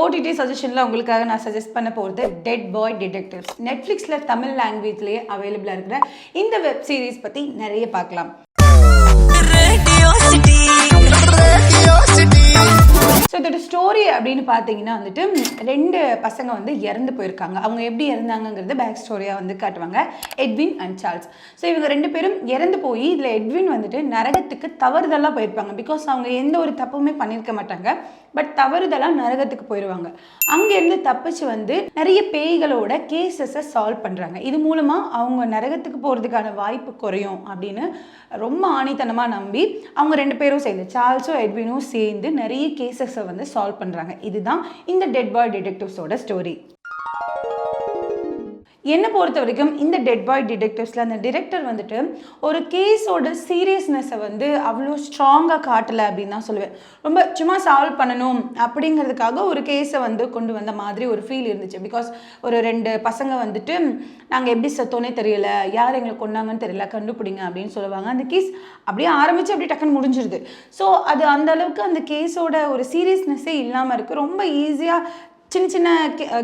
OTT சஜஷனில் உங்களுக்காக நான் suggest பண்ண போகிறது டெட் பாய் டிடெக்டிவ்ஸ். நெட்ஃப்ளிக்ஸில் தமிழ் லாங்குவேஜ்லேயே அவைலபிளாக இருக்கிற இந்த வெப் சீரிஸ் பற்றி நிறைய பார்க்கலாம். ஸோ இதோட ஸ்டோரி அப்படின்னு பார்த்தீங்கன்னா வந்துட்டு 2 பசங்க வந்து இறந்து போயிருக்காங்க. அவங்க எப்படி இறந்தாங்கங்கிறது பேக் ஸ்டோரியாக வந்து காட்டுவாங்க. Edwin and Charles. ஸோ இவங்க 2 பேரும் இறந்து போய் இதில் எட்வின் வந்துட்டு நரகத்துக்கு தவறுதலாக போயிருப்பாங்க. பிகாஸ் அவங்க எந்த ஒரு தப்புமே பண்ணியிருக்க மாட்டாங்க. பட் தவறுதலாக நரகத்துக்கு போயிடுவாங்க. அங்கேருந்து தப்பிச்சு வந்து நிறைய பேய்களோட கேசஸை சால்வ் பண்ணுறாங்க. இது மூலமாக அவங்க நரகத்துக்கு போகிறதுக்கான வாய்ப்பு குறையும் அப்படின்னு ரொம்ப ஆணித்தனமாக நம்பி அவங்க 2 பேரும் சேர்ந்து சார்ல்ஸும் எட்வினும் சேர்ந்து நிறைய கேசஸை வந்து சால்வ் பண்ணுறாங்க. இதுதான் இந்த டெட் பாய் டிடெக்டிவ்ஸோட ஸ்டோரி. என்னை பொறுத்த வரைக்கும் இந்த டெட் பாய் டிடெக்டிவ்ஸில் அந்த டிரெக்டர் வந்துட்டு ஒரு கேஸோட சீரியஸ்னஸை வந்து அவ்வளோ ஸ்ட்ராங்காக காட்டலை அப்படின்னு தான் சொல்லுவேன். ரொம்ப சும்மா சால்வ் பண்ணணும் அப்படிங்கிறதுக்காக ஒரு கேஸை வந்து கொண்டு வந்த மாதிரி ஒரு ஃபீல் இருந்துச்சு. பிகாஸ் ஒரு 2 பசங்க வந்துட்டு நாங்கள் எப்படி செத்தோன்னே தெரியல, யார் எங்களை கொண்டாங்கன்னு தெரியல, கண்டுபிடிங்க அப்படின்னு சொல்லுவாங்க. அந்த கேஸ் அப்படியே ஆரம்பித்து அப்படியே டக்குன்னு முடிஞ்சிருது. ஸோ அது அந்த அளவுக்கு அந்த கேஸோட ஒரு சீரியஸ்னஸ்ஸே இல்லாமல் இருக்குது. ரொம்ப ஈஸியாக சின்ன சின்ன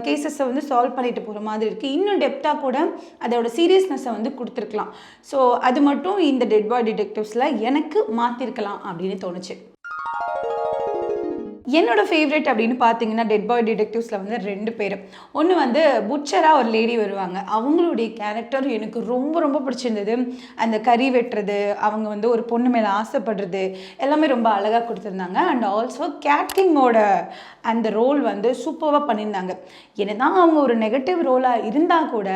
கேசஸை வந்து சால்வ் பண்ணிட்டு போகிற மாதிரி இருக்குது. இன்னும் டெப்த்தாக கூட அதோட சீரியஸ்னஸை வந்து கொடுத்துருக்கலாம். ஸோ அது மட்டும் இந்த டெட் பாய் டிடெக்டிவ்ஸில் எனக்கு மாற்றிருக்கலாம் அப்படின்னு தோணுச்சு. என்னோட ஃபேவரட் அப்படின்னு பார்த்தீங்கன்னா டெட் பாய் டிடெக்டிவ்ஸில் வந்து 2 பேர். ஒன்று வந்து புட்சராக ஒரு லேடி வருவாங்க. அவங்களுடைய கேரக்டர் எனக்கு ரொம்ப ரொம்ப பிடிச்சிருந்தது. அந்த கறி வெட்டுறது, அவங்க வந்து ஒரு பொண்ணு மேலே ஆசைப்படுறது எல்லாமே ரொம்ப அழகாக கொடுத்துருந்தாங்க. அண்ட் ஆல்சோ கேட்கிங்கோட அந்த ரோல் வந்து சூப்பராக பண்ணியிருந்தாங்க. என்னதான் அவங்க ஒரு நெகட்டிவ் ரோலாக இருந்தால் கூட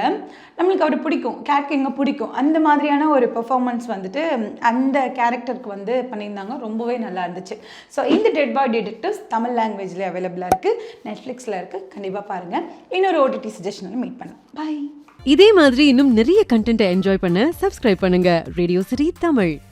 நம்மளுக்கு அவர் பிடிக்கும், கேட்கிங்கை பிடிக்கும். அந்த மாதிரியான ஒரு பெர்ஃபார்மன்ஸ் வந்துட்டு அந்த கேரக்டருக்கு வந்து பண்ணியிருந்தாங்க. ரொம்பவே நல்லா இருந்துச்சு. ஸோ இந்த டெட் பாய் டிடெக்டிவ்ஸ் தமிழ் லாங்குவேஜ்லேயே அவைலபிளாக இருக்குது, நெட்ஃப்ளிக்ஸில் இருக்குது. கண்டிப்பாக பாருங்கள். இன்னொரு ஓடிடி சஜஷனில் மீட் பண்ணலாம். பாய். இதே மாதிரி இன்னும் நிறைய கண்டென்ட்டை என்ஜாய் பண்ண சப்ஸ்கிரைப் பண்ணுங்க ரேடியோ சிட்டி தமிழ்.